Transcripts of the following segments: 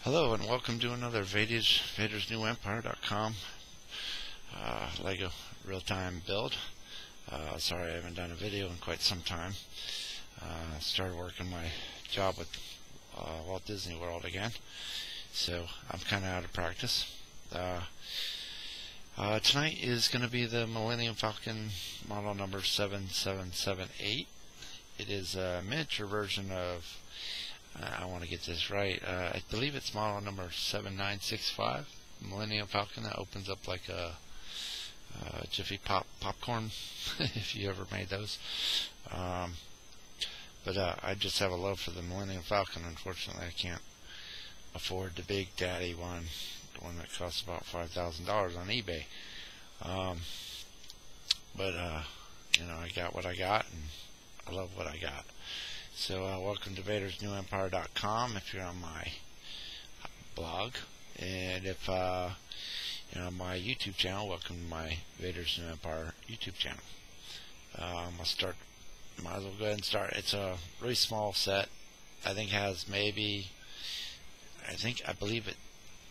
Hello and welcome to another VadersNewEmpire.com Lego real-time build. Sorry I haven't done a video in quite some time. Started working my job with Walt Disney World again, so I'm kind of out of practice. Tonight is going to be the Millennium Falcon model number 7778. It is a miniature version of, I want to get this right, I believe it's model number 7965, Millennium Falcon, that opens up like a Jiffy popcorn, if you ever made those. But I just have a love for the Millennium Falcon. Unfortunately, I can't afford the Big Daddy one, the one that costs about $5,000 on eBay. But you know, I got what I got, and I love what I got. So welcome to VadersNewEmpire.com if you're on my blog, and if you're on my YouTube channel, welcome to my Vaders New Empire YouTube channel. I'll start. Might as well go ahead and start. It's a really small set. I think it has maybe, I believe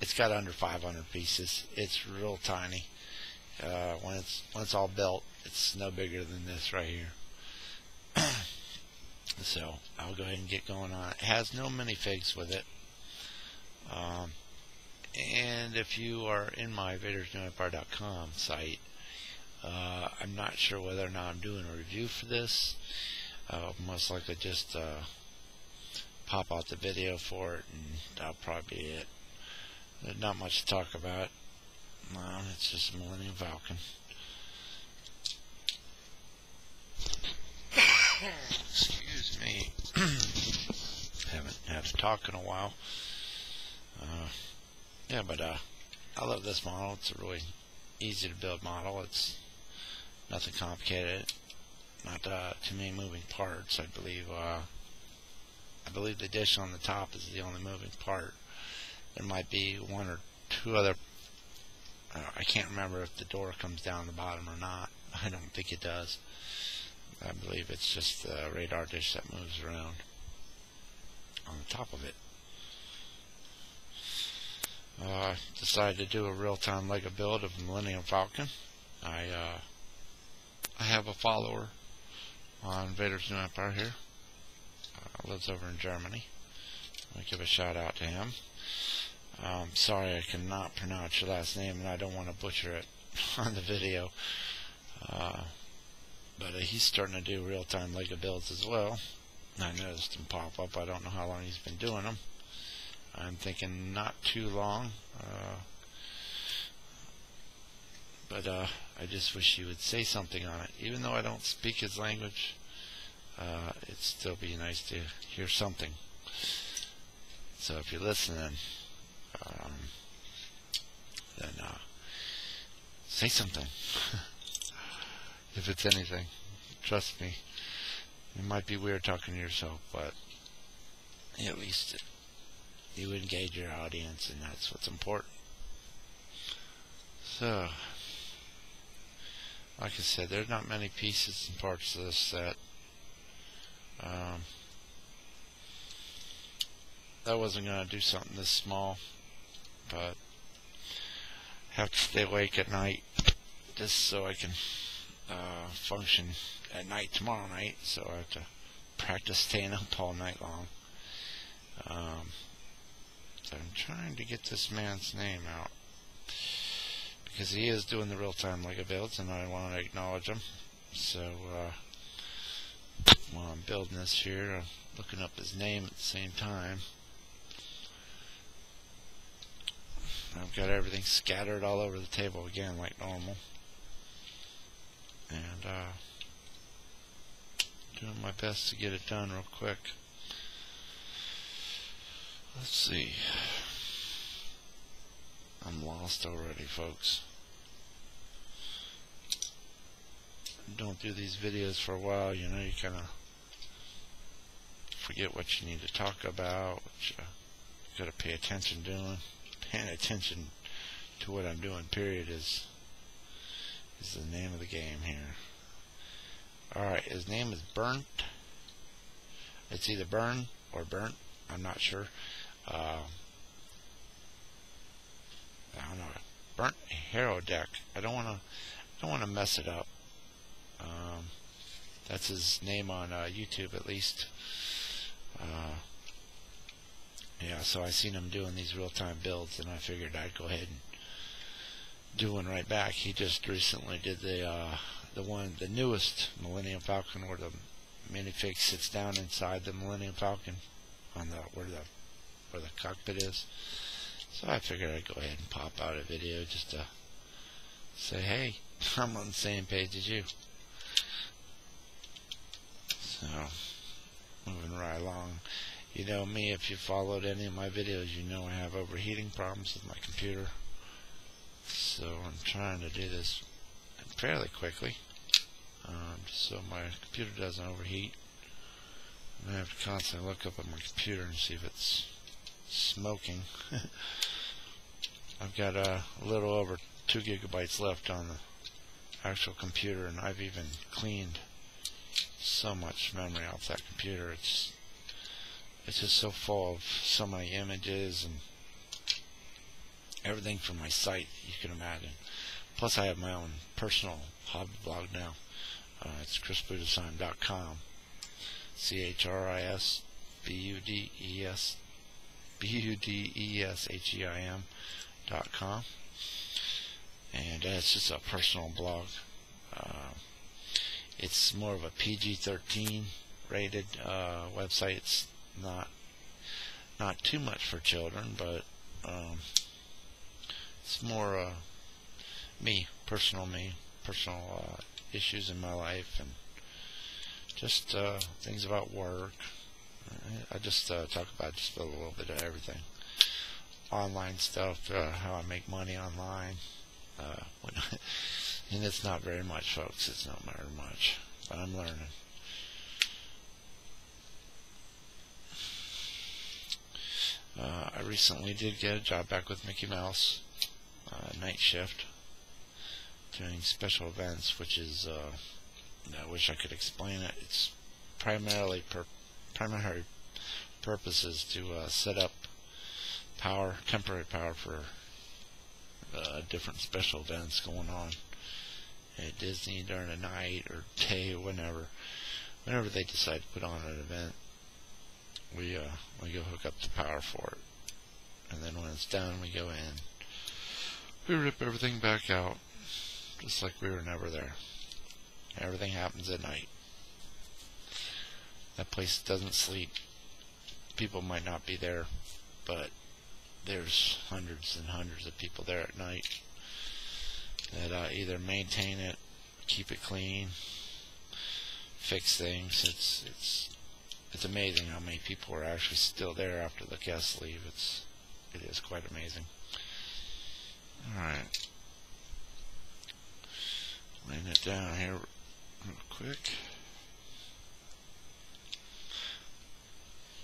it's got under 500 pieces. It's real tiny. When it's all built, it's no bigger than this right here. So I'll go ahead and get going on it. It has no minifigs with it. And if you are in my VadersNewEmpire.com site, I'm not sure whether or not I'm doing a review for this. Most likely just pop out the video for it, and that'll probably be it. There's not much to talk about. It's just a Millennium Falcon. Excuse me. Haven't had to talk in a while. Yeah, but I love this model. It's a really easy to build model. It's nothing complicated. Not too many moving parts. I believe the dish on the top is the only moving part. There might be one or two other. I can't remember if the door comes down the bottom or not. I don't think it does. I believe it's just the radar dish that moves around on the top of it. Decided to do a real-time Lego build of Millennium Falcon. I have a follower on Vaders New Empire here. Lives over in Germany. I'll give a shout out to him. Sorry I cannot pronounce your last name, and I don't want to butcher it on the video. But he's starting to do real-time Lego builds as well. I noticed him pop up. I don't know how long he's been doing them. I'm thinking not too long. But I just wish he would say something on it. Even though I don't speak his language, it'd still be nice to hear something. So if you're listening, then say something. If it's anything, trust me, it might be weird talking to yourself, but at least you engage your audience, and that's what's important. So, like I said, there's not many pieces and parts of this set. I wasn't going to do something this small, but have to stay awake at night just so I can function at night tomorrow night, so I have to practice staying up all night long. So I'm trying to get this man's name out, because he is doing the real-time Lego builds, and I want to acknowledge him. So while I'm building this here, I'm looking up his name at the same time. I've got everything scattered all over the table again, like normal. And doing my best to get it done real quick. Let's see. I'm lost already, folks. Don't do these videos for a while, you know, you kind of forget what you need to talk about, what you got to pay attention doing. Paying attention to what I'm doing, period, is the name of the game here. Alright, his name is Bernt. It's either Burn or Bernt, I'm not sure. I don't know, Bernt Herodeck. I don't want to mess it up. That's his name on YouTube, at least. Yeah, so I seen him doing these real-time builds, and I figured I'd go ahead and do one right back. He just recently did the newest Millennium Falcon, where the minifig sits down inside the Millennium Falcon on where the cockpit is. So I figured I'd go ahead and pop out a video just to say, hey, I'm on the same page as you. So, moving right along. You know me, if you followed any of my videos, you know I have overheating problems with my computer. So I'm trying to do this fairly quickly, just so my computer doesn't overheat. I have to constantly look up at my computer and see if it's smoking. I've got a little over 2 gigabytes left on the actual computer, and I've even cleaned so much memory off that computer. It's just so full of so many images and everything from my site you can imagine. Plus I have my own personal hobby blog now. It's chrisbuddhisheim.com. CHRISBUDDESHEIM.com. And it's just a personal blog. It's more of a PG-13 rated website. It's not too much for children, but it's more personal issues in my life, and just things about work. I just talk about just a little bit of everything. Online stuff, how I make money online. And it's not very much, folks. It's not very much, but I'm learning. I recently did get a job back with Mickey Mouse, night shift, doing special events, which is, I wish I could explain it. It's primary purposes to set up temporary power for different special events going on at Disney during the night or day or whenever they decide to put on an event. We go hook up the power for it, and then when it's done, we go in, we rip everything back out, just like we were never there. Everything happens at night. That place doesn't sleep. People might not be there, but there's hundreds and hundreds of people there at night that either maintain it, keep it clean, fix things. It's amazing how many people are actually still there after the guests leave. It is quite amazing. Alright. Laying it down here real quick.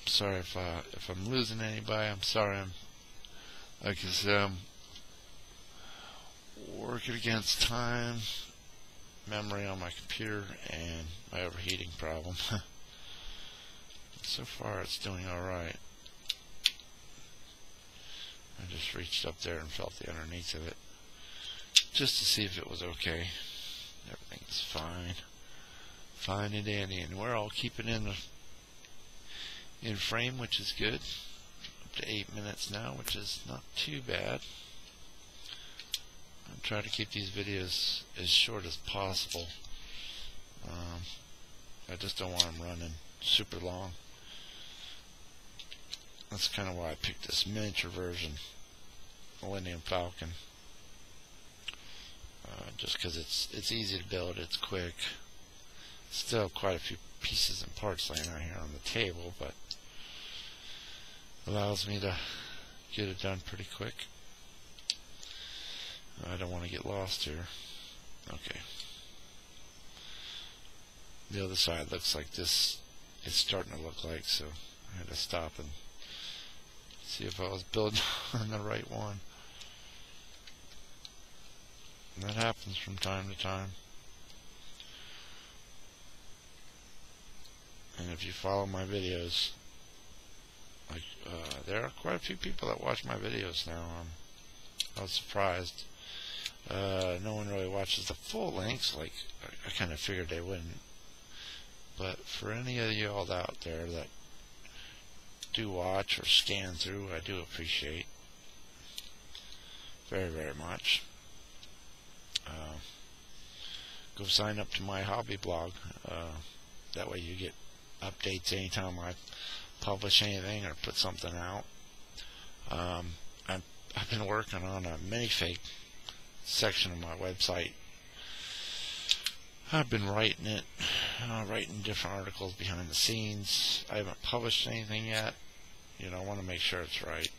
Sorry if I'm losing anybody. I'm sorry. Like I said, I'm working against time, memory on my computer, and my overheating problem. So far it's doing alright. I just reached up there and felt the underneath of it just to see if it was okay. Everything's fine. Fine and dandy, and we're all keeping in frame, which is good. Up to 8 minutes now, which is not too bad. I'm trying to keep these videos as short as possible. I just don't want them running super long. That's kind of why I picked this miniature version, Millennium Falcon. Just because it's easy to build, it's quick. Still quite a few pieces and parts laying out here on the table, but allows me to get it done pretty quick. I don't want to get lost here. Okay. The other side looks like this. It's starting to look like, so I had to stop and see if I was building on the right one. And that happens from time to time. And if you follow my videos, like there are quite a few people that watch my videos now. I was surprised. No one really watches the full lengths, like I kind of figured they wouldn't. But for any of you all out there that do watch or scan through, I do appreciate very, very much. Go sign up to my hobby blog. That way you get updates anytime I publish anything or put something out. I've been working on a minifig section of my website. I've been writing it, writing different articles behind the scenes. I haven't published anything yet. I want to make sure it's right.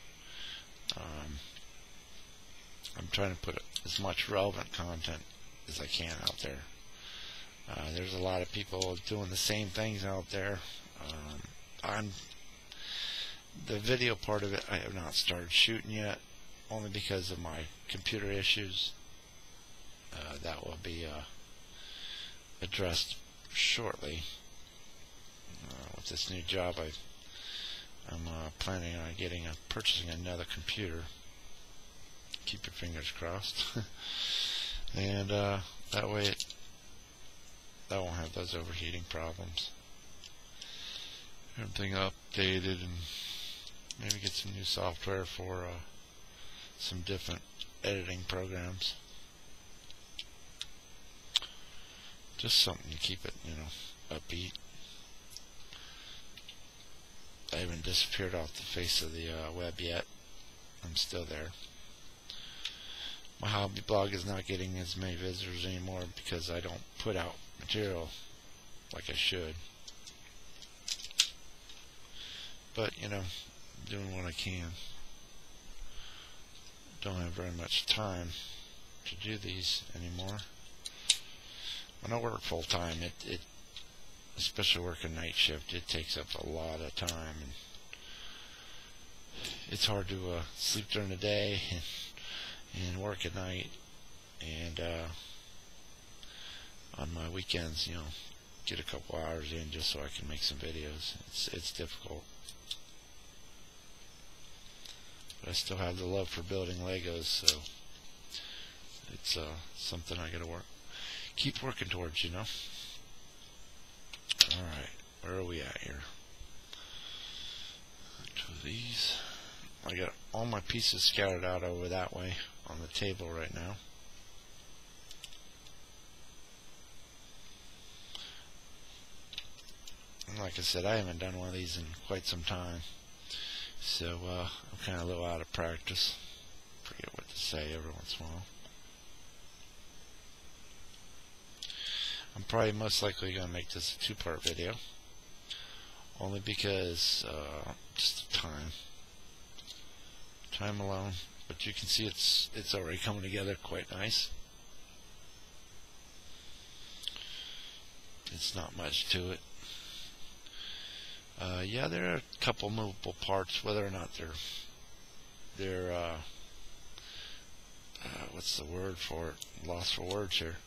I'm trying to put as much relevant content as I can out there. There's a lot of people doing the same things out there. The video part of it I have not started shooting yet, only because of my computer issues. That will be addressed shortly. With this new job, I'm planning on purchasing another computer. Keep your fingers crossed. And that way I won't have those overheating problems. Everything updated, and maybe get some new software for some different editing programs. Just something to keep it, upbeat. I haven't disappeared off the face of the web yet. I'm still there. My hobby blog is not getting as many visitors anymore because I don't put out material like I should. But, doing what I can. Don't have very much time to do these anymore. When I work full time, it especially working night shift, it takes up a lot of time, and it's hard to sleep during the day and work at night, and on my weekends, get a couple hours in just so I can make some videos. It's difficult, but I still have the love for building Legos, so it's something I gotta keep working towards, Alright, where are we at here? To these. I got all my pieces scattered out over that way on the table right now. And like I said, I haven't done one of these in quite some time, so I'm kind of a little out of practice. Forget what to say every once in a while. I'm probably most likely going to make this a two-part video, only because just time alone. But you can see it's already coming together quite nice. It's not much to it. Yeah, there are a couple movable parts, whether or not they're what's the word for it? Lost for words here.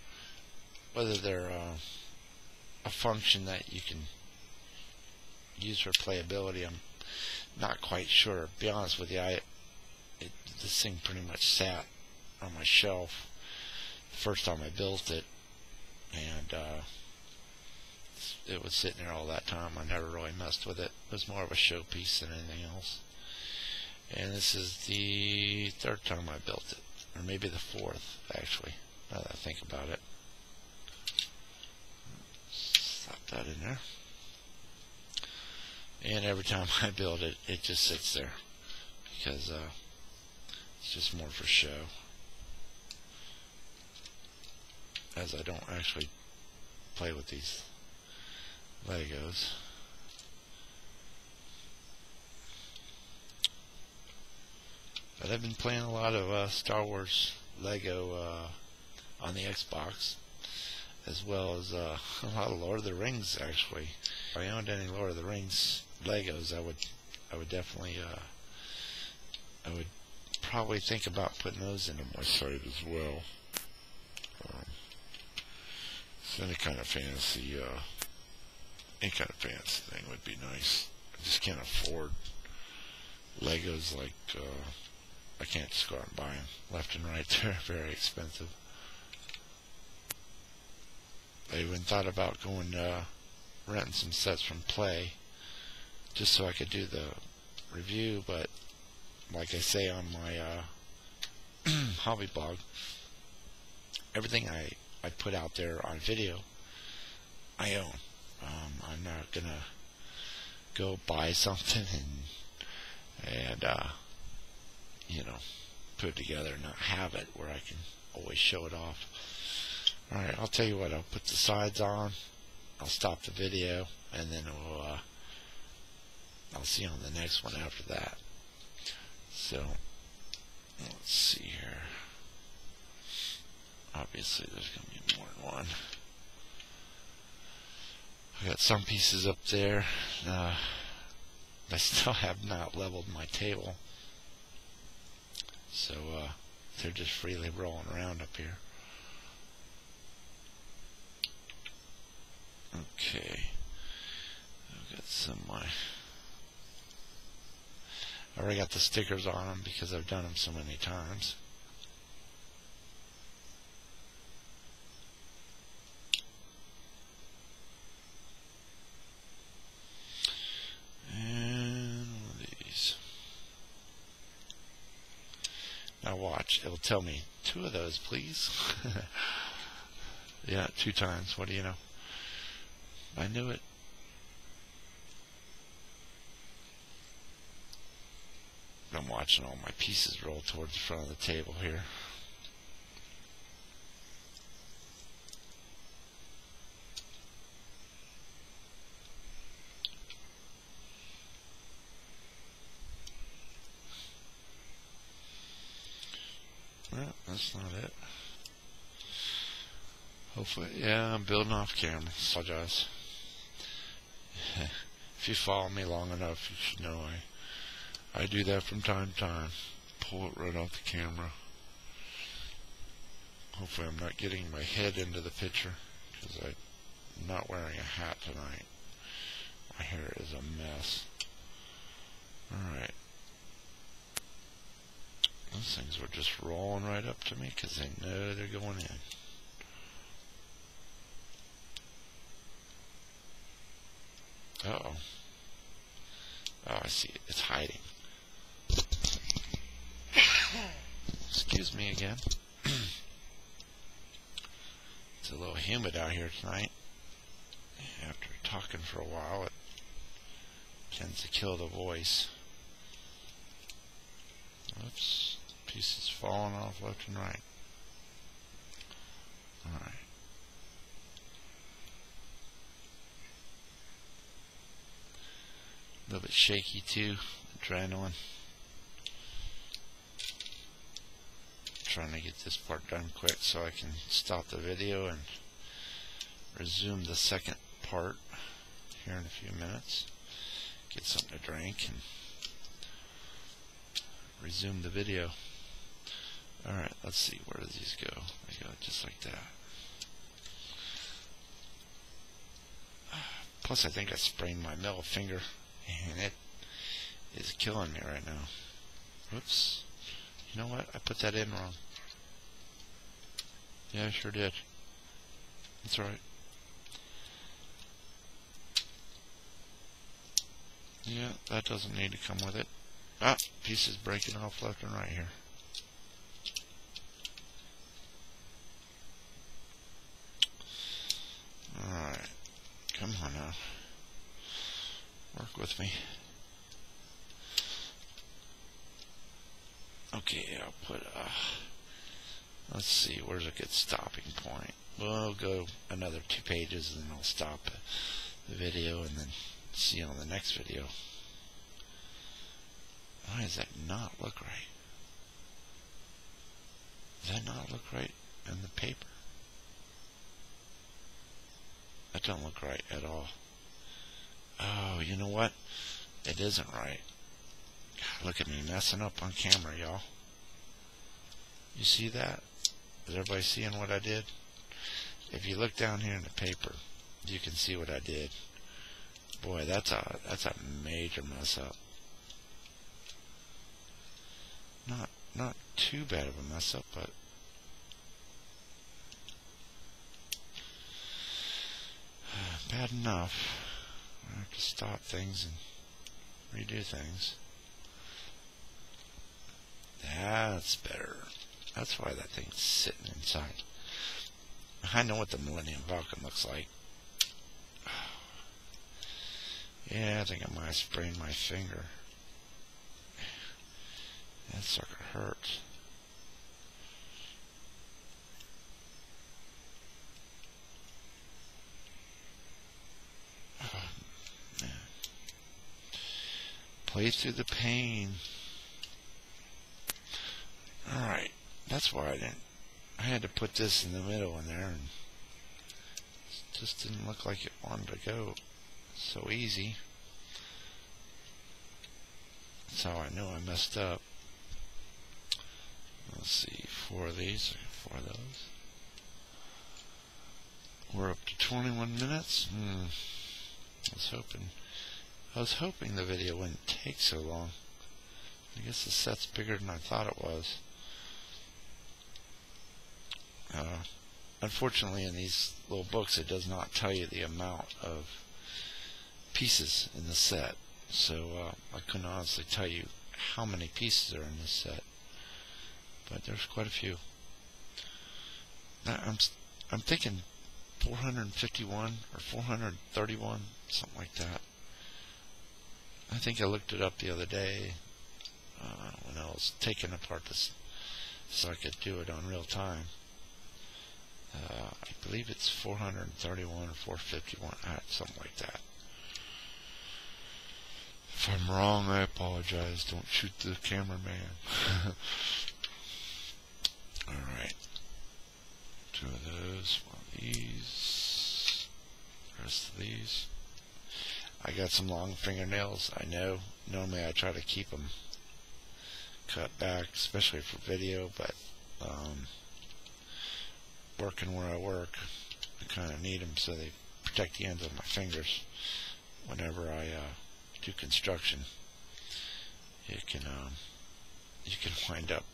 Whether they're a function that you can use for playability, I'm not quite sure. To be honest with you, this thing pretty much sat on my shelf the first time I built it, and it was sitting there all that time. I never really messed with it. It was more of a showpiece than anything else. And this is the third time I built it, or maybe the fourth, actually, now that I think about it. Slap that in there. And every time I build it, it just sits there, because it's just more for show, as I don't actually play with these Legos. But I've been playing a lot of Star Wars Lego on the Xbox, as well as a lot of Lord of the Rings. Actually, if I owned any Lord of the Rings Legos, I would definitely I would probably think about putting those into my site as well. So any kind of fantasy thing would be nice. I just can't afford Legos like I can't just go out and buy them left and right. They're very expensive. I even thought about going renting some sets from Play just so I could do the review, but like I say on my hobby blog, everything I put out there on video I own. I'm not gonna go buy something and you know, put it together and not have it where I can always show it off. Alright, I'll tell you what, I'll put the sides on, I'll stop the video, and then I'll see you on the next one after that. So, let's see here. Obviously, there's going to be more than one. I got some pieces up there. I still have not leveled my table. So, they're just freely rolling around up here. Okay. I've got some of my... I already got the stickers on them because I've done them so many times. And one of these. Now watch, it'll tell me 2 of those, please. Yeah, 2 times. What do you know? I knew it. I'm watching all my pieces roll towards the front of the table here. Well, that's not it. Hopefully, yeah, I'm building off camera. Apologize. If you follow me long enough, you should know I do that from time to time. Pull it right off the camera. Hopefully I'm not getting my head into the picture, because I'm not wearing a hat tonight. My hair is a mess. Alright. Those things were just rolling right up to me because they know they're going in. Uh-oh. Oh, I see it. It's hiding. Excuse me again. It's a little humid out here tonight. After talking for a while, it tends to kill the voice. Oops. Pieces falling off left and right. Alright. A little bit shaky too. Adrenaline. Trying to get this part done quick so I can stop the video and resume the second part here in a few minutes. Get something to drink and resume the video. Alright, let's see, where do these go? They go just like that. Plus I think I sprained my middle finger and it is killing me right now. Whoops. You know what? I put that in wrong. Yeah, I sure did. That's right. Yeah, that doesn't need to come with it. Ah, pieces breaking off left and right here. Alright. Come on now. Work with me. Okay, I'll put, let's see, where's a good stopping point? We'll go another 2 pages and then I'll stop the video and then see you on the next video. Why does that not look right? Does that not look right in the paper? That don't look right at all. Oh, you know what? It isn't right. God, look at me messing up on camera, y'all. You see that? Is everybody seeing what I did? If you look down here in the paper, you can see what I did. Boy, that's a major mess up. not too bad of a mess up, but bad enough. I have to stop things and redo things. That's better. That's why that thing's sitting inside. I know what the Millennium Falcon looks like. Yeah, I think I might have sprained my finger. That sucker hurts. Oh, man. Play through the pain. Alright, that's why I had to put this in the middle in there, and it just didn't look like it wanted to go so easy. That's how I know I messed up. Let's see, 4 of these, 4 of those. We're up to 21 minutes. I was hoping the video wouldn't take so long. I guess the set's bigger than I thought it was. Unfortunately, in these little books, it does not tell you the amount of pieces in the set. So I couldn't honestly tell you how many pieces are in this set, but there's quite a few. Now, I'm thinking 451 or 431, something like that. I think I looked it up the other day when I was taking apart this so I could do it on real time. I believe it's 431 or 451, something like that. If I'm wrong, I apologize. Don't shoot the cameraman. Alright. 2 of those. 1 of these. The rest of these. I got some long fingernails. I know. Normally I try to keep them cut back, especially for video, but working where I work, I kind of need them so they protect the ends of my fingers whenever I do construction. You can wind up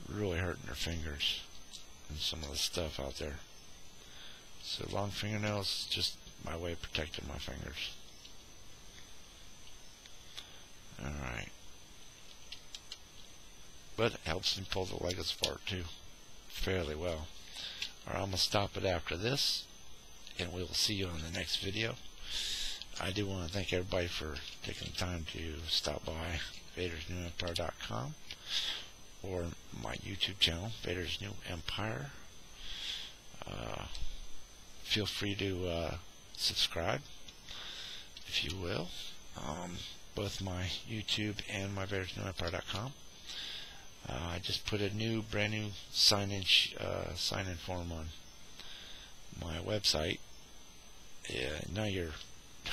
really hurting your fingers and some of the stuff out there. So long fingernails is just my way of protecting my fingers. Alright. But it helps me pull the Legos apart too fairly well. Alright, I'm going to stop it after this, and we will see you on the next video. I do want to thank everybody for taking the time to stop by VadersNewEmpire.com or my YouTube channel, Vader's New Empire. Feel free to subscribe if you will. Both my YouTube and my VadersNewEmpire.com. I just put a brand new sign-in form on my website. Now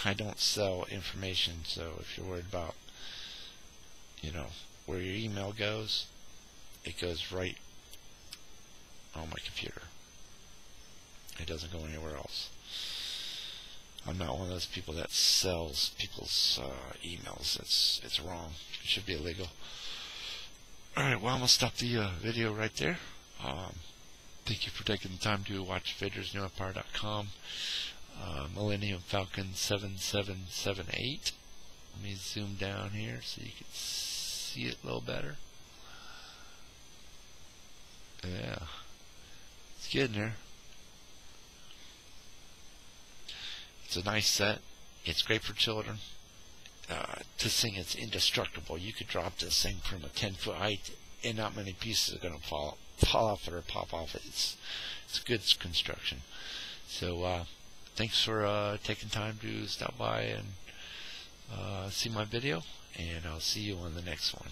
I don't sell information, so if you're worried about, where your email goes, it goes right on my computer. It doesn't go anywhere else. I'm not one of those people that sells people's emails. It's wrong. It should be illegal. Alright, well, I'm going to stop the video right there. Thank you for taking the time to watch VadersNewEmpire.com. Millennium Falcon 7778. Let me zoom down here so you can see it a little better. Yeah, it's getting there. It's a nice set. It's great for children. This thing is indestructible. You could drop this thing from a 10-foot height, and not many pieces are going to fall off it or pop off it. It's good construction. So thanks for taking time to stop by and see my video, and I'll see you on the next one.